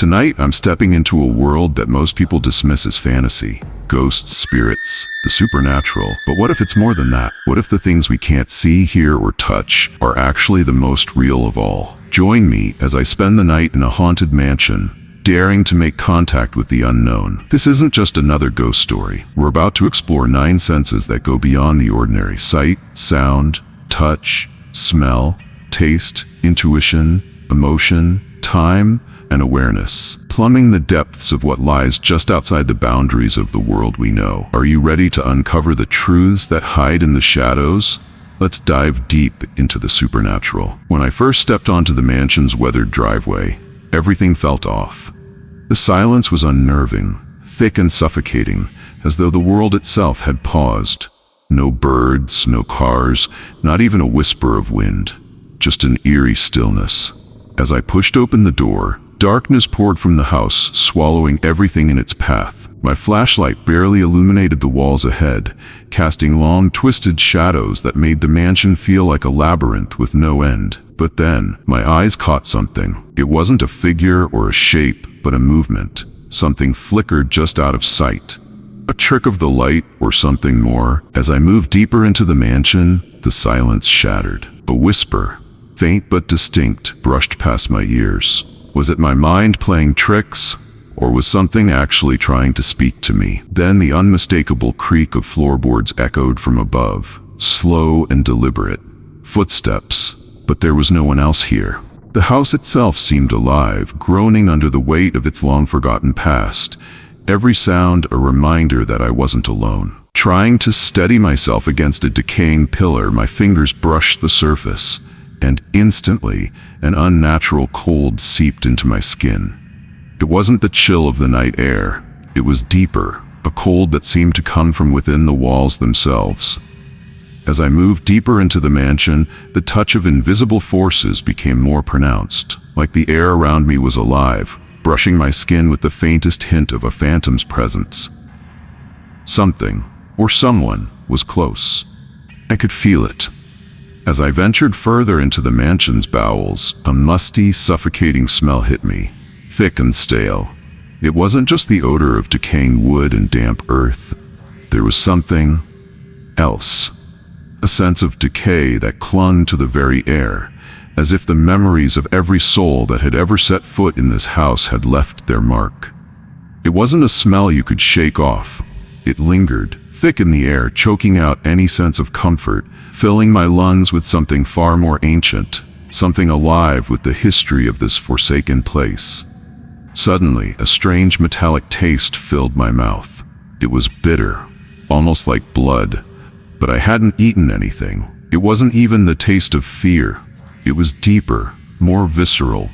Tonight, I'm stepping into a world that most people dismiss as fantasy. Ghosts, spirits, the supernatural. But what if it's more than that? What if the things we can't see, hear, or touch are actually the most real of all? Join me as I spend the night in a haunted mansion, daring to make contact with the unknown. This isn't just another ghost story. We're about to explore 9 senses that go beyond the ordinary: sight, sound, touch, smell, taste, intuition, emotion, time, and awareness, plumbing the depths of what lies just outside the boundaries of the world we know. Are you ready to uncover the truths that hide in the shadows? Let's dive deep into the supernatural. When I first stepped onto the mansion's weathered driveway, everything felt off. The silence was unnerving, thick and suffocating, as though the world itself had paused. No birds, no cars, not even a whisper of wind. Just an eerie stillness. As I pushed open the door, darkness poured from the house, swallowing everything in its path. My flashlight barely illuminated the walls ahead, casting long, twisted shadows that made the mansion feel like a labyrinth with no end. But then, my eyes caught something. It wasn't a figure or a shape, but a movement. Something flickered just out of sight. A trick of the light, or something more. As I moved deeper into the mansion, the silence shattered. A whisper, faint but distinct, brushed past my ears. Was it my mind playing tricks, or was something actually trying to speak to me? Then the unmistakable creak of floorboards echoed from above, slow and deliberate. Footsteps, but there was no one else here. The house itself seemed alive, groaning under the weight of its long-forgotten past. Every sound a reminder that I wasn't alone. Trying to steady myself against a decaying pillar, my fingers brushed the surface, and instantly, an unnatural cold seeped into my skin. It wasn't the chill of the night air. It was deeper, a cold that seemed to come from within the walls themselves. As I moved deeper into the mansion, the touch of invisible forces became more pronounced, like the air around me was alive, brushing my skin with the faintest hint of a phantom's presence. Something, or someone, was close. I could feel it. As I ventured further into the mansion's bowels, a musty, suffocating smell hit me, thick and stale. It wasn't just the odor of decaying wood and damp earth. There was something else. A sense of decay that clung to the very air, as if the memories of every soul that had ever set foot in this house had left their mark. It wasn't a smell you could shake off. It lingered, thick in the air, choking out any sense of comfort, filling my lungs with something far more ancient, something alive with the history of this forsaken place. Suddenly, a strange metallic taste filled my mouth. It was bitter, almost like blood, but I hadn't eaten anything. It wasn't even the taste of fear. It was deeper, more visceral,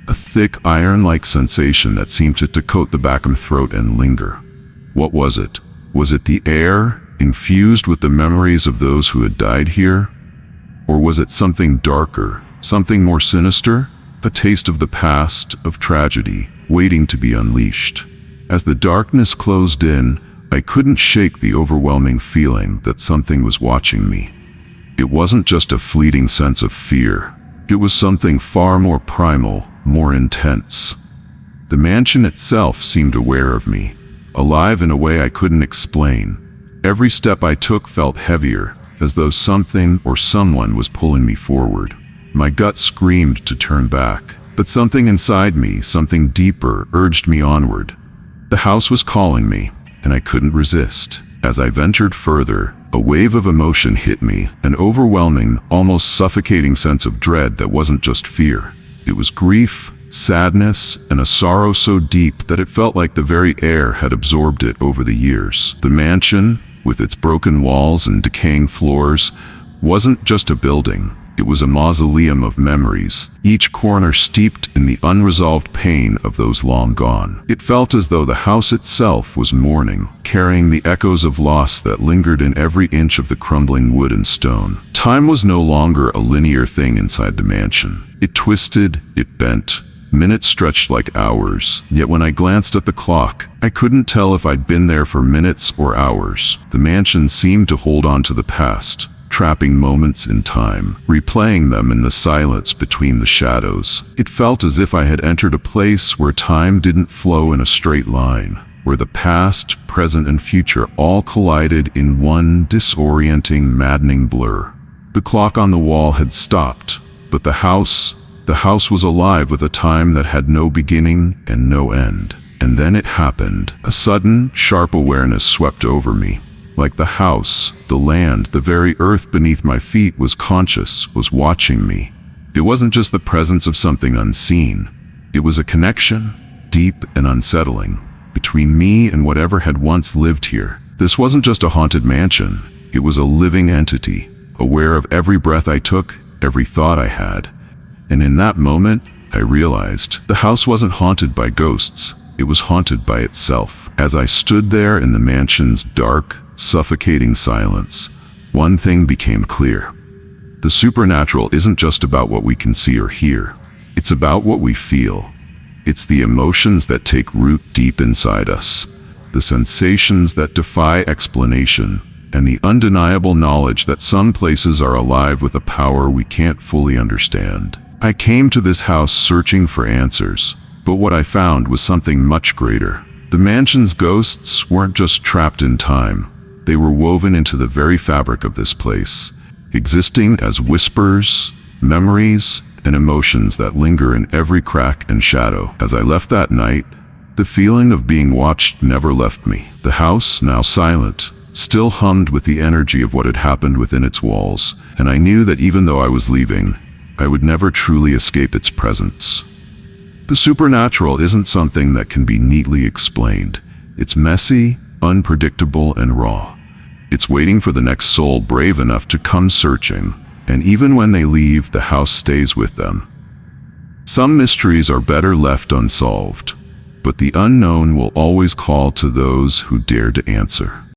a thick, iron-like sensation that seemed to coat the back of my throat and linger. What was it? Was it the air, infused with the memories of those who had died here? Or was it something darker, something more sinister? A taste of the past, of tragedy, waiting to be unleashed. As the darkness closed in, I couldn't shake the overwhelming feeling that something was watching me. It wasn't just a fleeting sense of fear. It was something far more primal, more intense. The mansion itself seemed aware of me, alive in a way I couldn't explain. Every step I took felt heavier, as though something or someone was pulling me forward. My gut screamed to turn back, but something inside me, something deeper, urged me onward. The house was calling me, and I couldn't resist. As I ventured further, a wave of emotion hit me, an overwhelming, almost suffocating sense of dread that wasn't just fear. It was grief, sadness, and a sorrow so deep that it felt like the very air had absorbed it over the years. The mansion, with its broken walls and decaying floors, wasn't just a building. It was a mausoleum of memories, each corner steeped in the unresolved pain of those long gone. It felt as though the house itself was mourning, carrying the echoes of loss that lingered in every inch of the crumbling wood and stone. Time was no longer a linear thing inside the mansion. It twisted, it bent. Minutes stretched like hours, yet when I glanced at the clock, I couldn't tell if I'd been there for minutes or hours. The mansion seemed to hold on to the past, trapping moments in time, replaying them in the silence between the shadows. It felt as if I had entered a place where time didn't flow in a straight line, where the past, present, and future all collided in one disorienting, maddening blur. The clock on the wall had stopped, but the house was alive with a time that had no beginning and no end. And then it happened. A sudden, sharp awareness swept over me. Like the house, the land, the very earth beneath my feet was conscious, was watching me. It wasn't just the presence of something unseen. It was a connection, deep and unsettling, between me and whatever had once lived here. This wasn't just a haunted mansion. It was a living entity, aware of every breath I took, every thought I had. And in that moment, I realized the house wasn't haunted by ghosts. It was haunted by itself. As I stood there in the mansion's dark, suffocating silence, one thing became clear. The supernatural isn't just about what we can see or hear. It's about what we feel. It's the emotions that take root deep inside us, the sensations that defy explanation, and the undeniable knowledge that some places are alive with a power we can't fully understand. I came to this house searching for answers, but what I found was something much greater. The mansion's ghosts weren't just trapped in time. They were woven into the very fabric of this place, existing as whispers, memories, and emotions that linger in every crack and shadow. As I left that night, the feeling of being watched never left me. The house, now silent, still hummed with the energy of what had happened within its walls, and I knew that even though I was leaving, I would never truly escape its presence. The supernatural isn't something that can be neatly explained. It's messy, unpredictable, and raw. It's waiting for the next soul brave enough to come searching, and even when they leave, the house stays with them. Some mysteries are better left unsolved, but the unknown will always call to those who dare to answer.